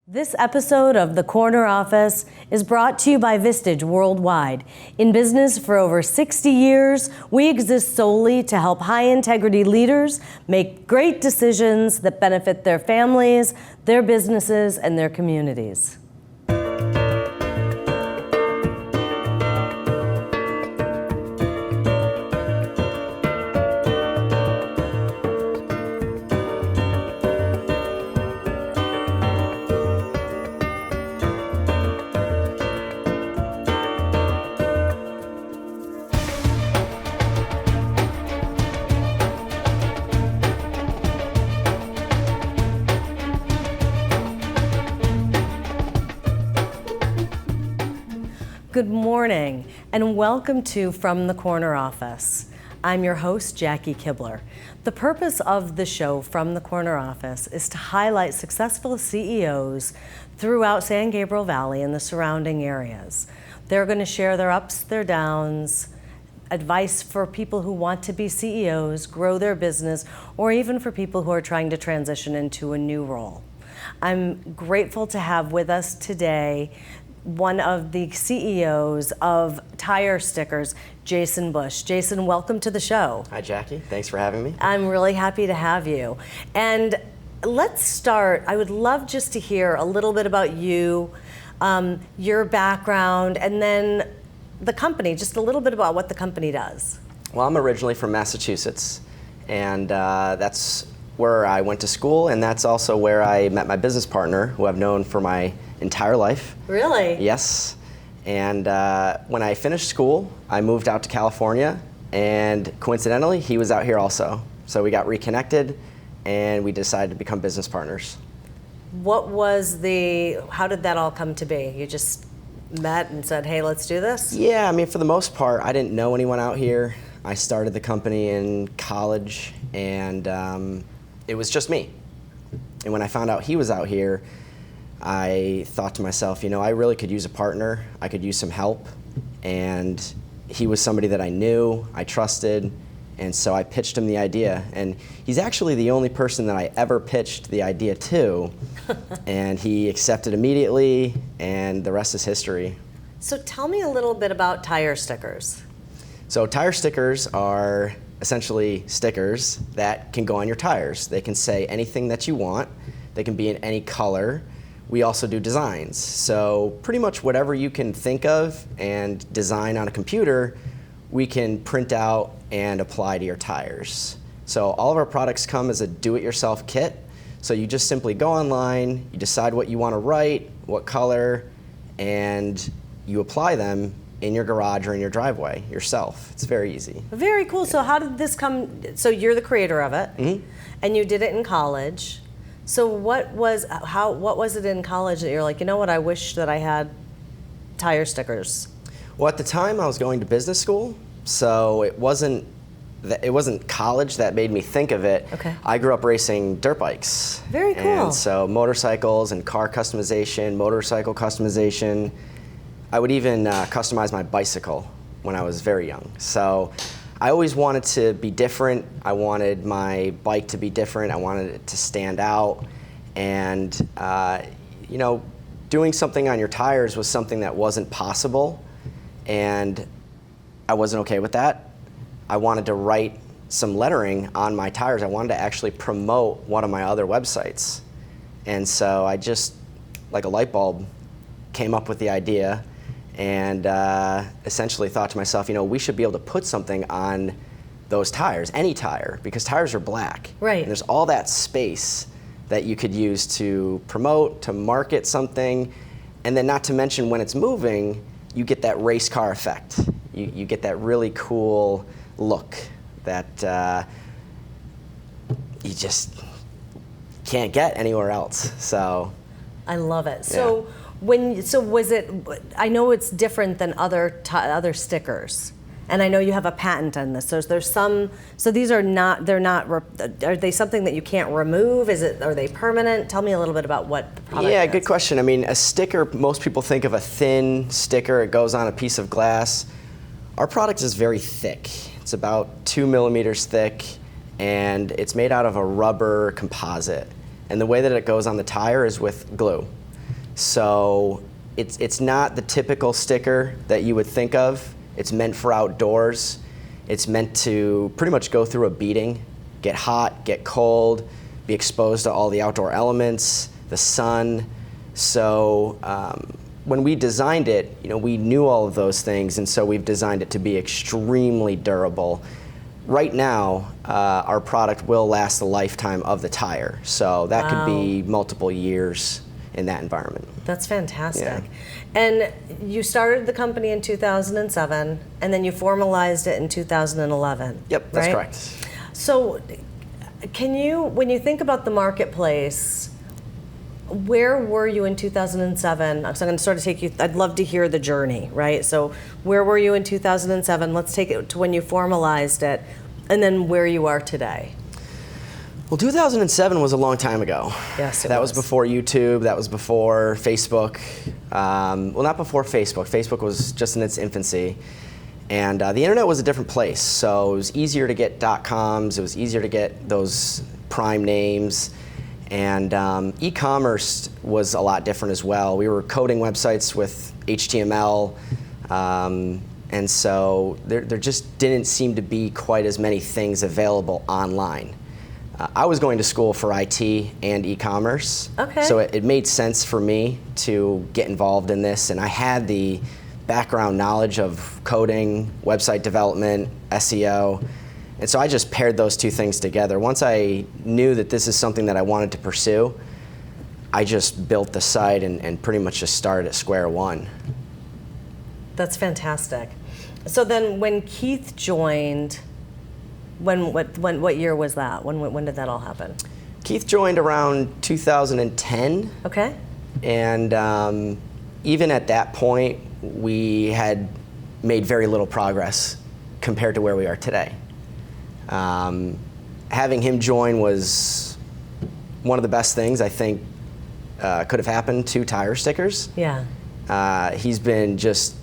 This episode of The Corner Office is brought to you by Vistage Worldwide. In business for over 60 years, we exist solely to help high-integrity leaders make great decisions that benefit their families, their businesses, and their communities. Good morning, and welcome to From the Corner Office. I'm your host, Jackie Kibler. The purpose of the show, From the Corner Office, is to highlight successful CEOs throughout San Gabriel Valley and the surrounding areas. They're going to share their ups, their downs, advice for people who want to be CEOs, grow their business, or even for people who are trying to transition into a new role. I'm grateful to have with us today one of the CEOs of Tire Stickers, Jason Busch. Jason, welcome to the show. Hi, Jackie. Thanks for having me. I'm really happy to have you. And let's start. I would love just to hear a little bit about you, your background, and then the company, just a little bit about what the company does. Well, I'm originally from Massachusetts, and that's where I went to school, and that's also where I met my business partner, who I've known for my entire life. Really? Yes. And when I finished school, I moved out to California, and coincidentally, he was out here also. So we got reconnected, and we decided to become business partners. How did that all come to be? You just met and said, hey, let's do this? Yeah, I mean, for the most part, I didn't know anyone out here. I started the company in college, and it was just me. And when I found out he was out here, I thought to myself, you know, I really could use a partner. I could use some help. And he was somebody that I knew, I trusted, and so I pitched him the idea. And he's actually the only person that I ever pitched the idea to. And he accepted immediately, and the rest is history. So tell me a little bit about Tire Stickers. So Tire Stickers are essentially stickers that can go on your tires. They can say anything that you want. They can be in any color. We also do designs. So pretty much whatever you can think of and design on a computer, we can print out and apply to your tires. So all of our products come as a do-it-yourself kit. So you just simply go online, you decide what you want to write, what color, and you apply them in your garage or in your driveway yourself. It's very easy. Very cool. So how did this come? So you're the creator of it, and you did it in college. So what was it in college that you're like, you know what, I wish that I had tire stickers? Well, at the time I was going to business school, so it wasn't college that made me think of it. Okay. I grew up racing dirt bikes. Very cool. And so motorcycles and car customization, motorcycle customization. I would even customize my bicycle when I was very young. So I always wanted to be different. I wanted my bike to be different. I wanted it to stand out. And, you know, doing something on your tires was something that wasn't possible. And I wasn't okay with that. I wanted to write some lettering on my tires. I wanted to actually promote one of my other websites. And so I just, like a light bulb, came up with the idea. And essentially thought to myself, you know, we should be able to put something on those tires, any tire, because tires are black. Right. And there's all that space that you could use to promote, to market something, and then not to mention when it's moving, you get that race car effect. You get that really cool look that you just can't get anywhere else. So I love it. Yeah. So was it? I know it's different than other stickers, and I know you have a patent on this. So there's some. So these are not. They're not. Are they something that you can't remove? Are they permanent? Tell me a little bit about what the product Yeah, is. good question. I mean, a sticker. Most people think of a thin sticker. It goes on a piece of glass. Our product is very thick. It's about 2 millimeters thick, and it's made out of a rubber composite. And the way that it goes on the tire is with glue. So it's not the typical sticker that you would think of. It's meant for outdoors. It's meant to pretty much go through a beating, get hot, get cold, be exposed to all the outdoor elements, the sun. So when we designed it, we knew all of those things, and so we've designed it to be extremely durable. Right now, our product will last the lifetime of the tire, so that could be multiple years in that environment. That's fantastic. Yeah. And you started the company in 2007, and then you formalized it in 2011. Yep, that's right? correct. So when you think about the marketplace, where were you in 2007? So I'm going to sort of take you, I'd love to hear the journey, right? So where were you in 2007? Let's take it to when you formalized it, and then where you are today. Well, 2007 was a long time ago. Yes, that was before YouTube. That was before Facebook. Well, not before Facebook. Facebook was just in its infancy. And the internet was a different place. So it was easier to get .coms. It was easier to get those prime names. And e-commerce was a lot different as well. We were coding websites with HTML. And so there just didn't seem to be quite as many things available online. I was going to school for IT and e-commerce, okay. So it made sense for me to get involved in this, and I had the background knowledge of coding, website development, SEO, and so I just paired those two things together. Once I knew that this is something that I wanted to pursue, I just built the site and pretty much just started at square one. That's fantastic. So then when Keith joined, what year was that? When did that all happen? Keith joined around 2010. Okay. And even at that point, we had made very little progress compared to where we are today. Having him join was one of the best things I think could have happened to tire stickers. Yeah. He's been just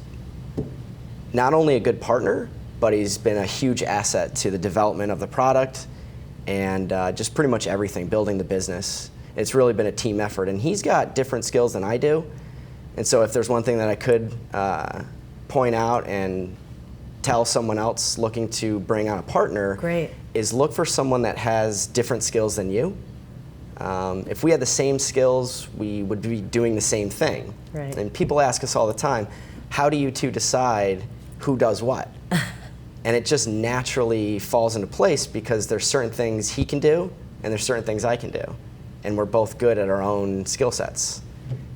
not only a good partner, but he's been a huge asset to the development of the product and just pretty much everything, building the business. It's really been a team effort, and he's got different skills than I do. And so if there's one thing that I could point out and tell someone else looking to bring on a partner, great, is look for someone that has different skills than you. If we had the same skills, we would be doing the same thing. Right. And people ask us all the time, how do you two decide who does what? And it just naturally falls into place because there's certain things he can do and there's certain things I can do. And we're both good at our own skill sets.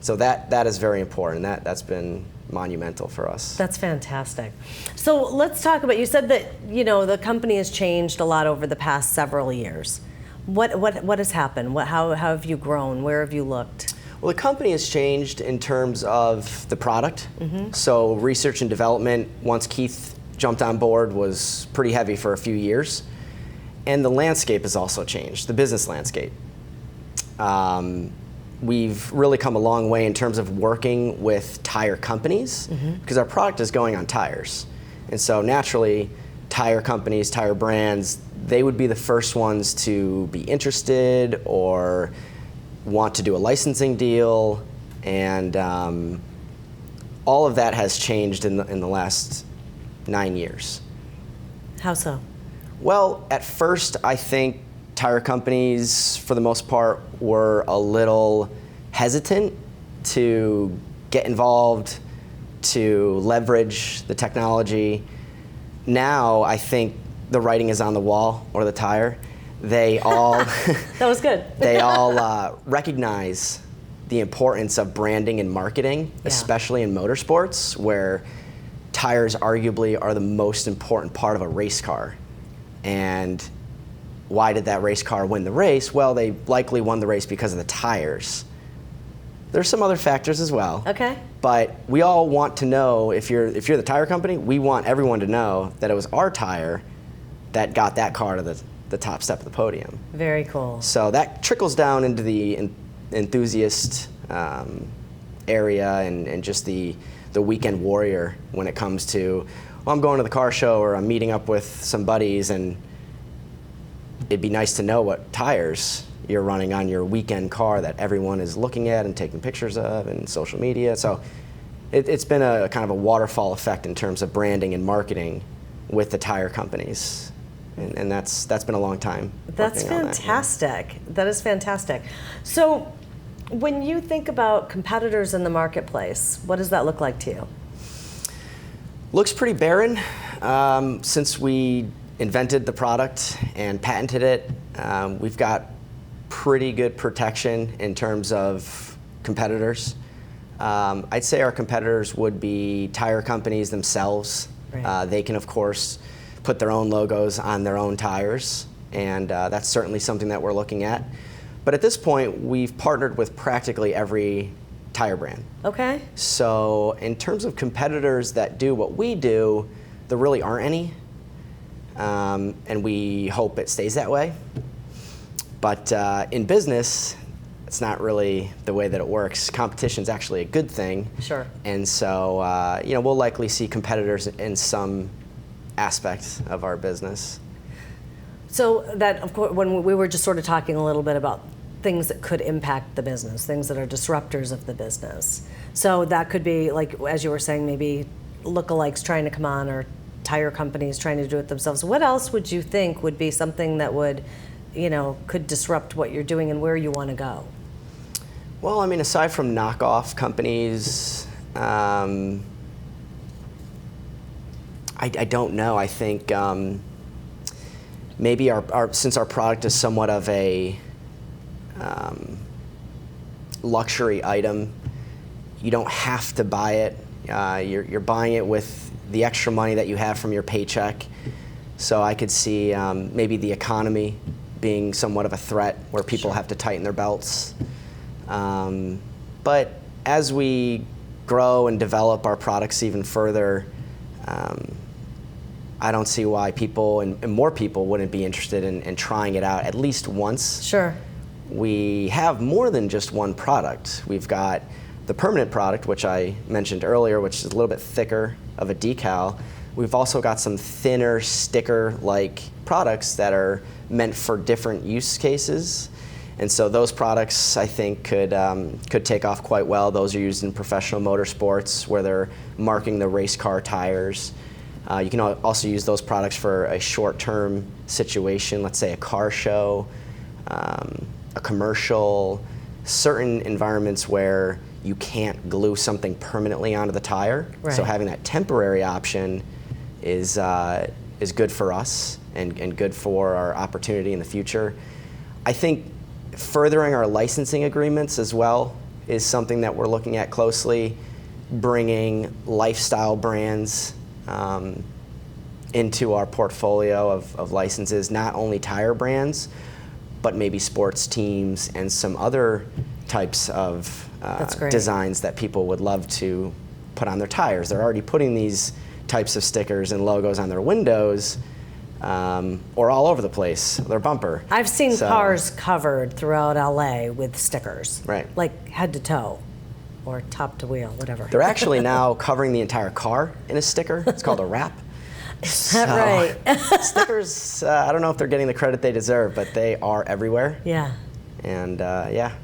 So that is very important. That's been monumental for us. That's fantastic. So let's talk about, you said that the company has changed a lot over the past several years. What has happened? How have you grown? Where have you looked? Well, the company has changed in terms of the product. Mm-hmm. So research and development, once Keith jumped on board, was pretty heavy for a few years. And the landscape has also changed, the business landscape. We've really come a long way in terms of working with tire companies, because our product is going on tires. And so naturally, tire companies, tire brands, they would be the first ones to be interested or want to do a licensing deal. And all of that has changed in the last 9 years. How so? Well, at first, I think tire companies, for the most part, were a little hesitant to get involved, to leverage the technology. Now, I think the writing is on the wall, or the tire. They all that was good. They all recognize the importance of branding and marketing, especially in motorsports, where tires arguably are the most important part of a race car. And why did that race car win the race? Well, they likely won the race because of the tires. There's some other factors as well. Okay. But we all want to know, if you're the tire company, we want everyone to know that it was our tire that got that car to the top step of the podium. Very cool. So that trickles down into the enthusiast area and just the weekend warrior when it comes to, well, I'm going to the car show or I'm meeting up with some buddies, and it'd be nice to know what tires you're running on your weekend car that everyone is looking at and taking pictures of and social media. So it's been a kind of a waterfall effect in terms of branding and marketing with the tire companies. And that's been a long time. That's fantastic. That is fantastic. So when you think about competitors in the marketplace, what does that look like to you? Looks pretty barren. Since we invented the product and patented it, we've got pretty good protection in terms of competitors. I'd say our competitors would be tire companies themselves. Right. They can, of course, put their own logos on their own tires, and that's certainly something that we're looking at. But at this point, we've partnered with practically every tire brand. Okay. So in terms of competitors that do what we do, there really aren't any, and we hope it stays that way. But in business, it's not really the way that it works. Competition's actually a good thing. Sure. And so, we'll likely see competitors in some aspects of our business. So that, of course, when we were just sort of talking a little bit about things that could impact the business, things that are disruptors of the business. So that could be, like, as you were saying, maybe lookalikes trying to come on, or tire companies trying to do it themselves. What else would you think would be something that would, could disrupt what you're doing and where you want to go? Well, I mean, aside from knockoff companies, I don't know. I think maybe since our product is somewhat of a luxury item, you don't have to buy it. You're buying it with the extra money that you have from your paycheck. So I could see maybe the economy being somewhat of a threat where people have to tighten their belts. But as we grow and develop our products even further, I don't see why people and more people wouldn't be interested in trying it out at least once. Sure. We have more than just one product. We've got the permanent product, which I mentioned earlier, which is a little bit thicker of a decal. We've also got some thinner sticker-like products that are meant for different use cases. And so those products, I think, could take off quite well. Those are used in professional motorsports where they're marking the race car tires. You can also use those products for a short-term situation, let's say a car show, a commercial, certain environments where you can't glue something permanently onto the tire. Right. So having that temporary option is good for us and good for our opportunity in the future. I think furthering our licensing agreements as well is something that we're looking at closely, bringing lifestyle brands into our portfolio of licenses, not only tire brands, but maybe sports teams and some other types of designs that people would love to put on their tires. They're already putting these types of stickers and logos on their windows, or all over the place, their bumper. I've seen cars covered throughout LA with stickers. Right. Like head to toe, or top to wheel, whatever. They're actually now covering the entire car in a sticker. It's called a wrap. Is that right? Stickers, I don't know if they're getting the credit they deserve, but they are everywhere. Yeah. And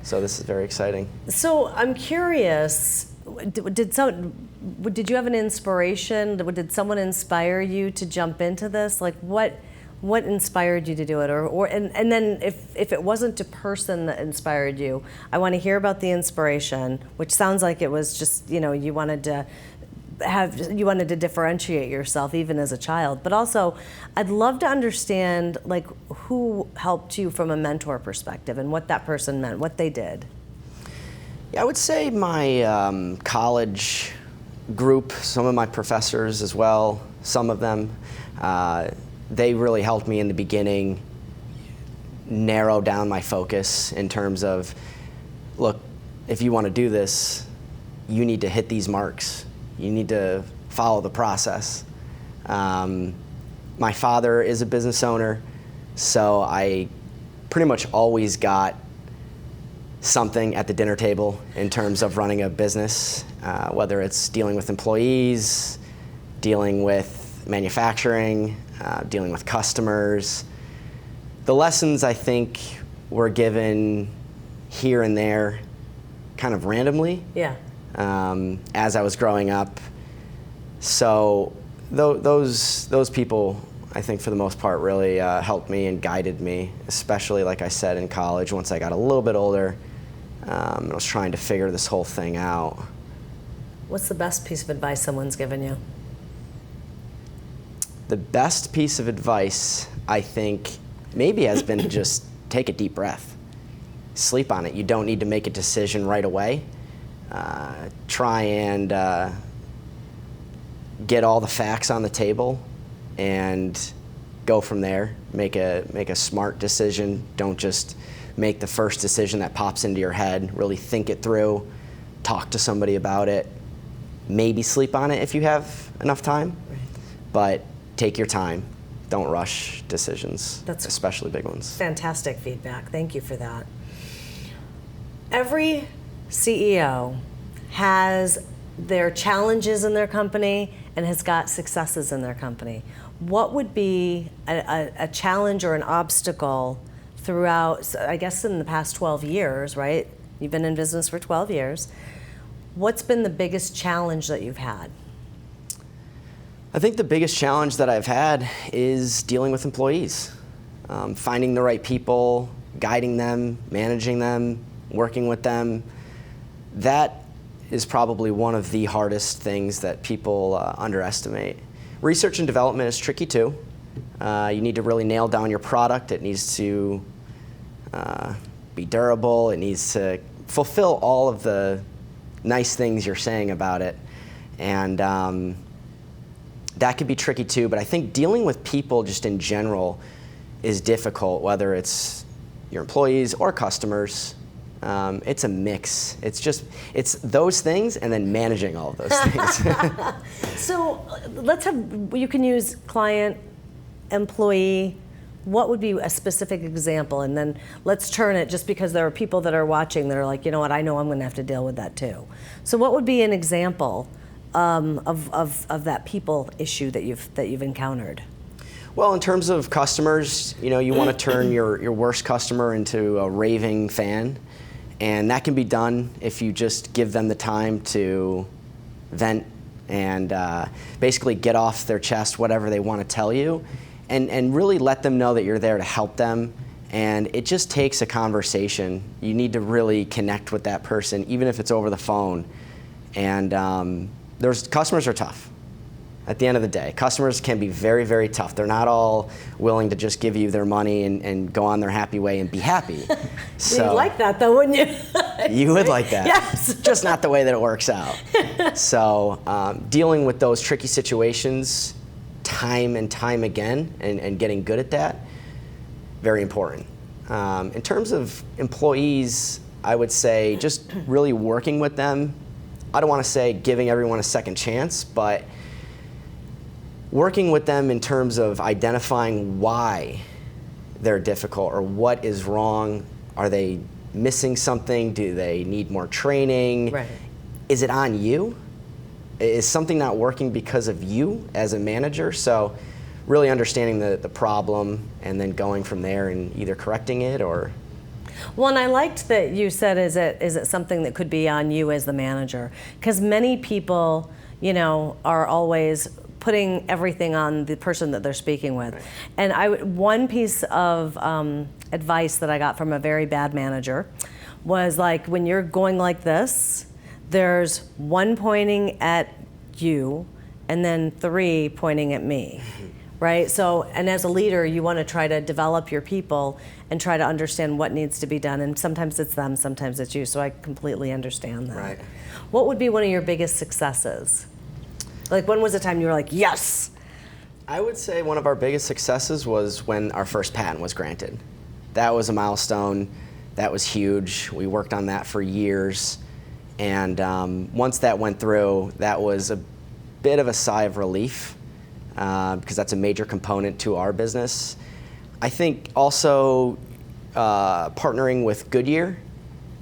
so this is very exciting. So I'm curious, did you have an inspiration? Did someone inspire you to jump into this? Like what inspired you to do it? And then if it wasn't a person that inspired you, I want to hear about the inspiration, which sounds like it was just, you wanted to differentiate yourself even as a child. But also, I'd love to understand like who helped you from a mentor perspective and what that person meant, what they did. Yeah, I would say my college group, some of my professors as well, some of them, they really helped me in the beginning narrow down my focus in terms of, look, if you want to do this, you need to hit these marks. You need to follow the process. My father is a business owner, so I pretty much always got something at the dinner table in terms of running a business, whether it's dealing with employees, dealing with manufacturing, dealing with customers. The lessons, I think, were given here and there kind of randomly as I was growing up. So those people, I think for the most part, really helped me and guided me, especially, like I said, in college. Once I got a little bit older, I was trying to figure this whole thing out. What's the best piece of advice someone's given you? The best piece of advice, I think, maybe has been to just take a deep breath. Sleep on it. You don't need to make a decision right away. Try and get all the facts on the table and go from there. Make a smart decision. Don't just make the first decision that pops into your head. Really think it through. Talk to somebody about it. Maybe sleep on it if you have enough time. Right. But take your time. Don't rush decisions, especially big ones. Fantastic feedback. Thank you for that. Every CEO has their challenges in their company and has got successes in their company. What would be a challenge or an obstacle throughout, I guess in the past 12 years, right? You've been in business for 12 years. What's been the biggest challenge that you've had? I think the biggest challenge that I've had is dealing with employees. Finding the right people, guiding them, managing them, working with them. That is probably one of the hardest things that people underestimate. Research and development is tricky too. You need to really nail down your product. It needs to be durable. It needs to fulfill all of the nice things you're saying about it. And that could be tricky too, but I think dealing with people just in general is difficult, whether it's your employees or customers. It's a mix. It's those things and then managing all of those things. So you can use client, employee. What would be a specific example? And then let's turn it, just because there are people that are watching that are like, you know what, I know I'm going to have to deal with that too. So what would be an example of that people issue that you've encountered? Well, in terms of customers, you want to turn your worst customer into a raving fan, and that can be done if you just give them the time to vent and basically get off their chest whatever they want to tell you, and really let them know that you're there to help them. And it just takes a conversation. You need to really connect with that person, even if it's over the phone. And customers are tough. At the end of the day, customers can be very, very tough. They're not all willing to just give you their money and go on their happy way and be happy. So, you'd like that though, wouldn't you? You would like that. Yes. Just not the way that it works out. So dealing with those tricky situations time and time again and getting good at that, very important. In terms of employees, I would say just really working with them. I don't want to say giving everyone a second chance, but working with them in terms of identifying why they're difficult or what is wrong. Are they missing something? Do they need more training? Right. Is it on you? Is something not working because of you as a manager? So really understanding the problem and then going from there and either correcting it or... Well, and I liked that you said, is it something that could be on you as the manager? Because many people, are always putting everything on the person that they're speaking with. Right. And one piece of advice that I got from a very bad manager was like, when you're going like this, there's one pointing at you and then 3 pointing at me. Right? So, and as a leader, you want to try to develop your people and try to understand what needs to be done. And sometimes it's them, sometimes it's you. So I completely understand that. Right. What would be one of your biggest successes? Like, when was the time you were like, yes? I would say one of our biggest successes was when our first patent was granted. That was a milestone. That was huge. We worked on that for years. And once that went through, that was a bit of a sigh of relief. Because that's a major component to our business. I think also partnering with Goodyear.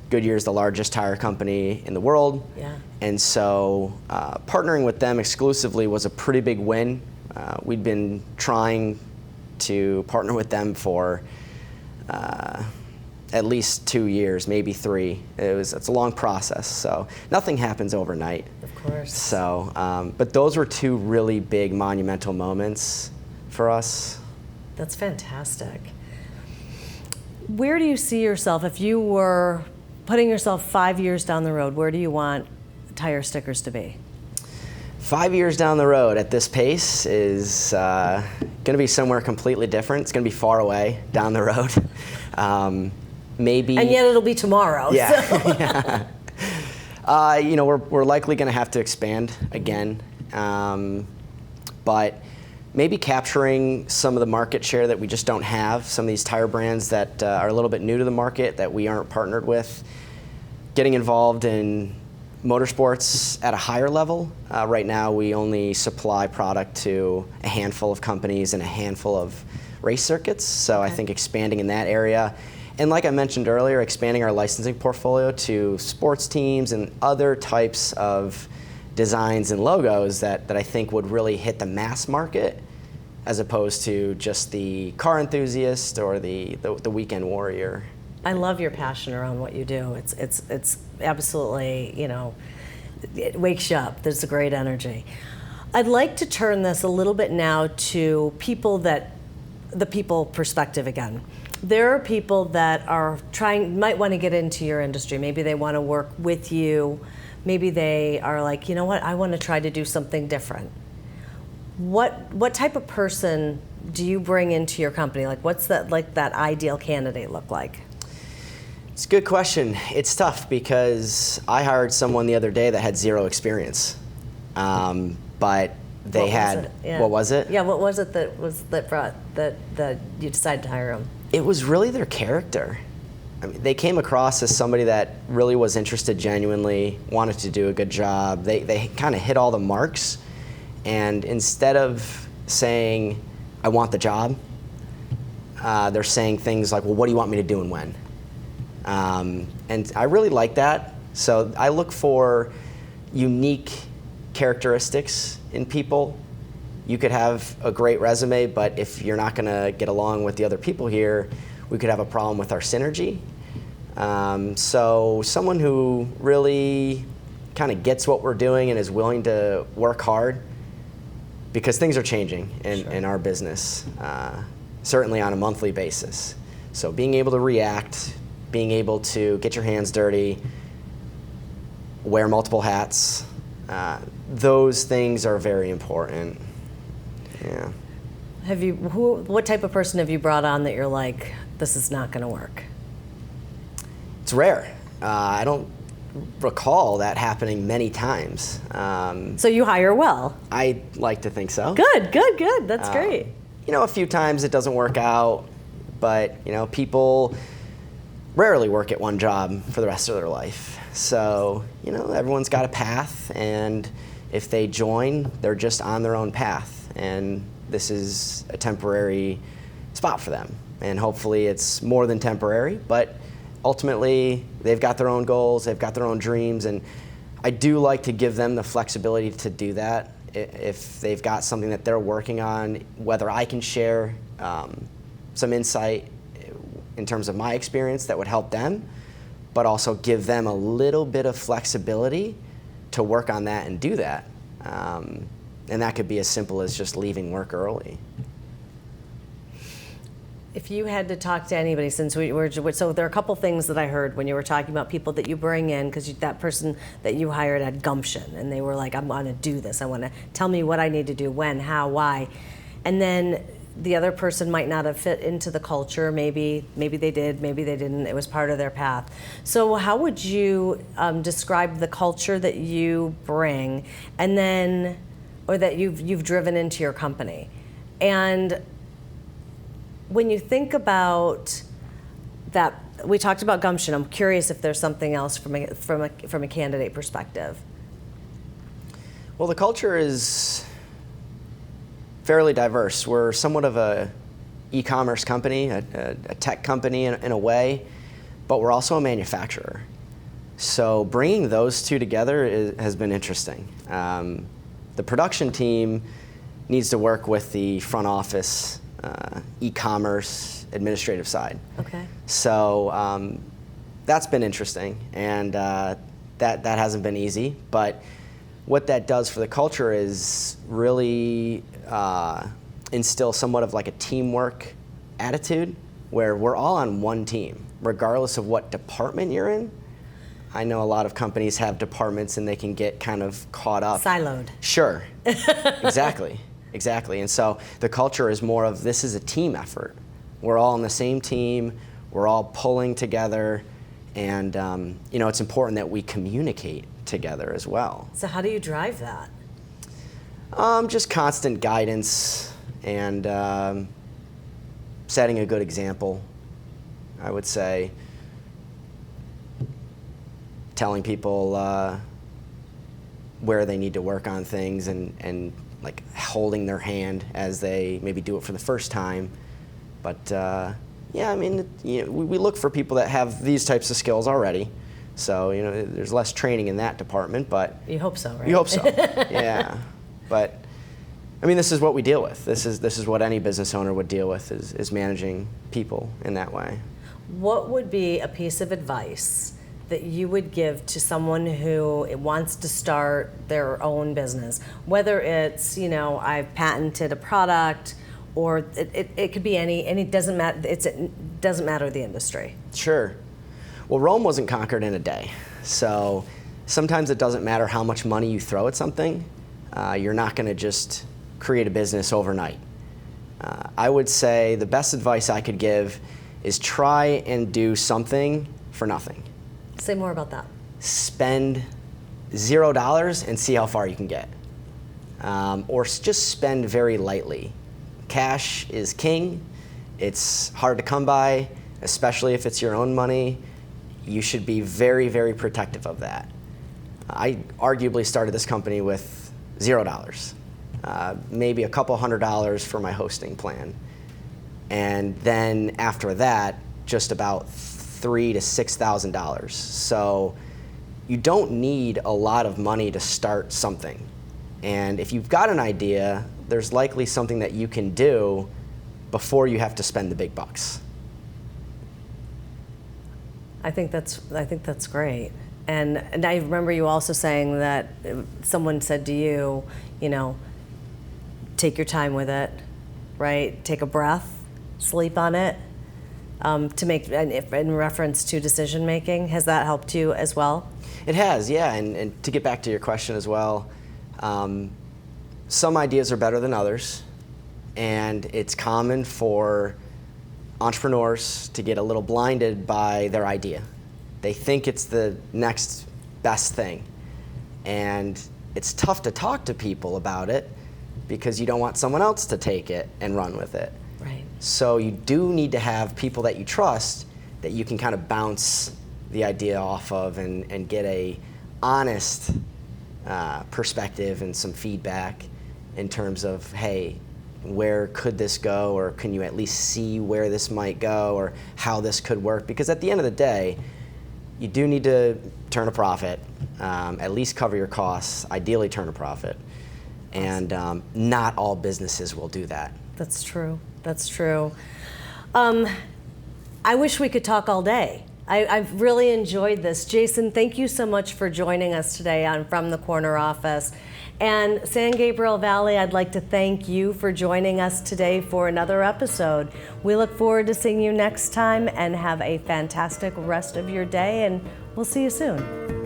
Goodyear is the largest tire company in the world. Yeah. And so partnering with them exclusively was a pretty big win. We'd been trying to partner with them for at least 2 years, maybe 3. It's a long process, so nothing happens overnight. Of course. So, but those were 2 really big monumental moments for us. That's fantastic. Where do you see yourself if you were putting yourself 5 years down the road? Where do you want Tire Stickers to be? 5 years down the road at this pace is going to be somewhere completely different. It's going to be far away down the road. Maybe. And yet it'll be tomorrow. Yeah. So. Yeah. You know, we're likely going to have to expand again, but maybe capturing some of the market share that we just don't have. Some of these tire brands that are a little bit new to the market that we aren't partnered with. Getting involved in motorsports at a higher level. Right now, we only supply product to a handful of companies and a handful of race circuits. So I think expanding in that area. And like I mentioned earlier, expanding our licensing portfolio to sports teams and other types of designs and logos that I think would really hit the mass market as opposed to just the car enthusiast or the weekend warrior. I love your passion around what you do. It's absolutely, you know, it wakes you up. There's a great energy. I'd like to turn this a little bit now to the people perspective again. There are people that are might want to get into your industry. Maybe they want to work with you. Maybe they are like, you know what, I want to try to do something different. What type of person do you bring into your company? Like, what's that ideal candidate look like? It's a good question. It's tough because I hired someone the other day that had 0 experience, but they had. Yeah. What was it? Yeah, what was it that you decided to hire them? It was really their character. I mean, they came across as somebody that really was interested genuinely, wanted to do a good job. They kind of hit all the marks, and instead of saying, I want the job, they're saying things like, well, what do you want me to do and when? And I really like that. So I look for unique characteristics in people. You could have a great resume, but if you're not going to get along with the other people here, we could have a problem with our synergy. So someone who really kind of gets what we're doing and is willing to work hard, because things are changing in our business, certainly on a monthly basis. So being able to react, being able to get your hands dirty, wear multiple hats, those things are very important. Yeah. What type of person have you brought on that you're like, this is not going to work? It's rare. I don't recall that happening many times. So you hire well. I like to think so. Good. That's great. You know, a few times it doesn't work out, but you know, people rarely work at one job for the rest of their life. So, you know, everyone's got a path, and if they join, they're just on their own path. And this is a temporary spot for them. And hopefully it's more than temporary, but ultimately they've got their own goals, they've got their own dreams, and I do like to give them the flexibility to do that. If they've got something that they're working on, whether I can share some insight in terms of my experience that would help them, but also give them a little bit of flexibility to work on that and do that. And that could be as simple as just leaving work early. If you had to talk to anybody, since so there are a couple things that I heard when you were talking about people that you bring in, because that person that you hired had gumption, and they were like, I want to do this. I want to tell me what I need to do, when, how, why. And then the other person might not have fit into the culture. Maybe they did, maybe they didn't. It was part of their path. So how would you describe the culture that you bring, and then, or that you've driven into your company? And when you think about that, we talked about gumption. I'm curious if there's something else from a candidate perspective. Well, the culture is fairly diverse. We're somewhat of a e-commerce company, a tech company in a way, but we're also a manufacturer. So bringing those two together has been interesting. The production team needs to work with the front office e-commerce, administrative side. Okay. So that's been interesting, and that hasn't been easy. But what that does for the culture is really instill somewhat of like a teamwork attitude, where we're all on one team, regardless of what department you're in. I know a lot of companies have departments and they can get kind of caught up. Siloed. Sure, exactly. And so the culture is more of, this is a team effort. We're all on the same team, we're all pulling together, and it's important that we communicate together as well. So how do you drive that? Just constant guidance and setting a good example, I would say. Telling people where they need to work on things, and like holding their hand as they maybe do it for the first time. But we look for people that have these types of skills already. So there's less training in that department, but you hope so, right? You hope so, yeah. But this is what we deal with. This is what any business owner would deal with, is managing people in that way. What would be a piece of advice that you would give to someone who wants to start their own business? Whether it's, I've patented a product, or it could be any, and it doesn't matter. It doesn't matter the industry. Sure. Well, Rome wasn't conquered in a day, so sometimes it doesn't matter how much money you throw at something. You're not going to just create a business overnight. I would say the best advice I could give is try and do something for nothing. Say more about that. Spend $0 and see how far you can get. Or just spend very lightly. Cash is king. It's hard to come by, especially if it's your own money. You should be very, very protective of that. I arguably started this company with $0. Maybe a couple $100 for my hosting plan. And then after that, just about $3,000 to $6,000. So you don't need a lot of money to start something. And if you've got an idea, there's likely something that you can do before you have to spend the big bucks. I think that's great. And I remember you also saying that someone said to you, take your time with it, right? Take a breath, sleep on it. To make, in reference to decision making, has that helped you as well? It has, yeah. And to get back to your question as well, some ideas are better than others, and it's common for entrepreneurs to get a little blinded by their idea. They think it's the next best thing, and it's tough to talk to people about it because you don't want someone else to take it and run with it. Right. So you do need to have people that you trust that you can kind of bounce the idea off of and get a honest perspective and some feedback in terms of, hey, where could this go, or can you at least see where this might go, or how this could work? Because at the end of the day, you do need to turn a profit, at least cover your costs, ideally turn a profit. And not all businesses will do that. That's true. That's true. I wish we could talk all day. I've really enjoyed this. Jason, thank you so much for joining us today on From the Corner Office. And San Gabriel Valley, I'd like to thank you for joining us today for another episode. We look forward to seeing you next time, and have a fantastic rest of your day, and we'll see you soon.